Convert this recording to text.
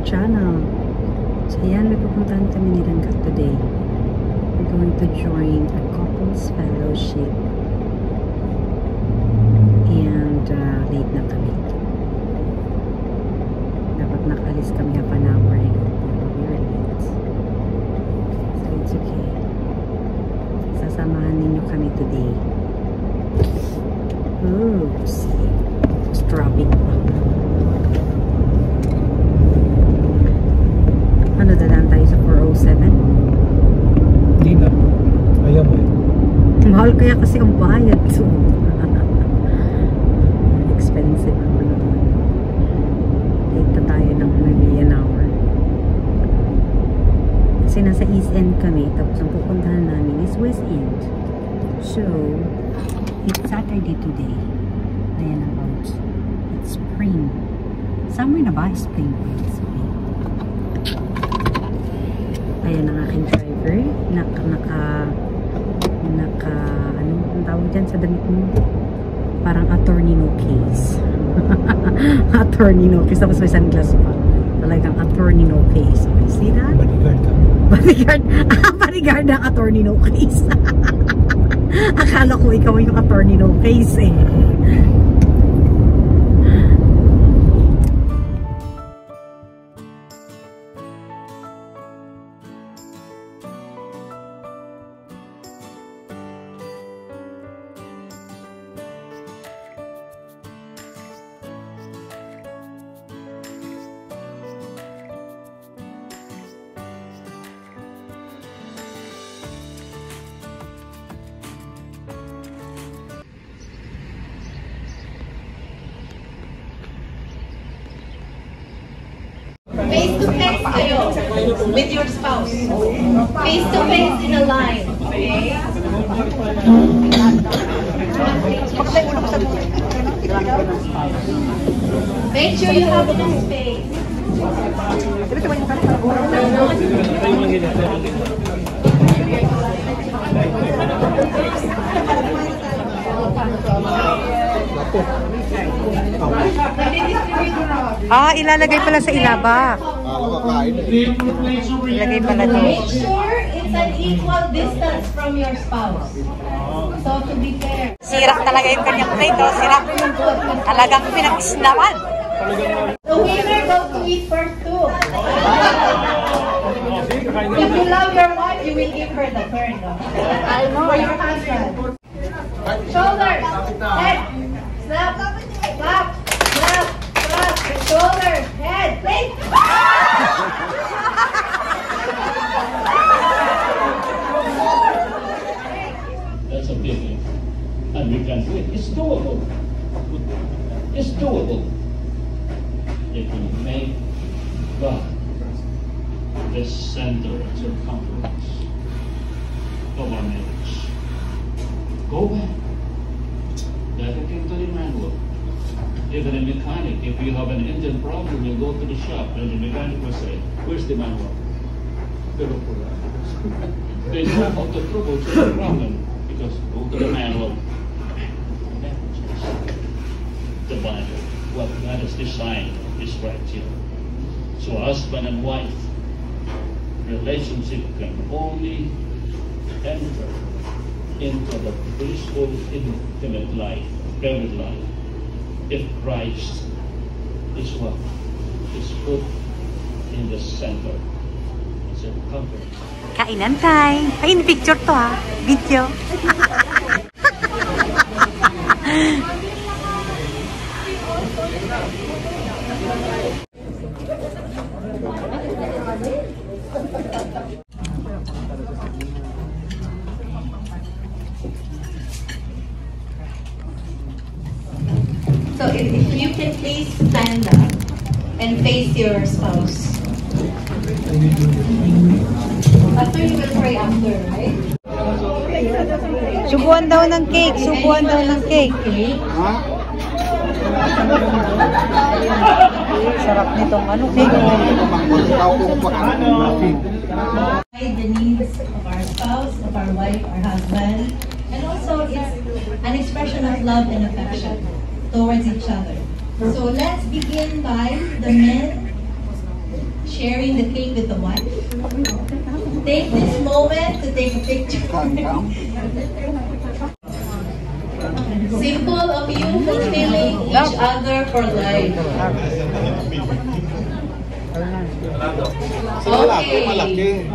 channel. So ayan, may pupuntahan kami ni Langga today. We're going to join a couples fellowship. And late na kami. Dapat nakalis kami half an hour ago. We're late. So it's okay. Sasamahan ninyo kami today. Oops. It's traffic pa. Ano, dadaan tayo sa 407? Hindi na. Ayaw mo eh. Mahal kaya kasi ang bayad. So, expensive naman doon. Late na tayo ng maybe an hour. Kasi nasa East End kami, tapos ang pupuntahan namin is West End. So, it's Saturday today. Ayan about. It's spring. Somewhere na ba? Spring. Ayan ang aking driver. Ano ang tawag dyan sa damit mo? Parang attorney no case. Attorney no case. Tapos may sunglass pa. Talagang attorney no case. Okay, see that? Bodyguard ka. Bodyguard. Bodyguard ng attorney no case. Akala ko ikaw yung attorney no case eh. Face to face kayo with your spouse. Face to face in a line. Okay? Make sure you have enough space. Ilalagay pala sa ilaba. Ilagay pala to. Make sure it's an equal distance from your spouse. So to be fair. Sira talaga yung kanyang plate, oh. Sira. Talagang pinag-isnawan. The winner goes to eat first too. If you love your wife, you will give her the turn. No? For your husband. Shoulders, head, snap, clap, snap, clap, shoulders, head, plate. That's a big thing. And we can do it. It's doable. It's doable. If we make God the center and circumference of our marriage. Go back. Back again to the manual. Even a mechanic, if you have an engine problem, you go to the shop and the mechanic will say, "Where's the manual?" They look for that. They know how to troubleshoot the problem because go to the manual. The Bible, what God has designed is right here. So husband and wife relationship can only enter into the peaceful, intimate life, married life, if Christ is what is put in the center. It's a comfort. Kainan time. Ay, picture to ha. Video. So if you can please stand up and face your spouse. After you will pray after, right? Subuan daw ng cake. Subuan daw ng cake. Sarap nitong ano, cake. The needs of our spouse, of our wife, our husband, and also it's an expression of love and affection towards each other. So let's begin by the men sharing the cake with the wife? Take this moment to take a picture. Simple of you fulfilling each other for life. Okay.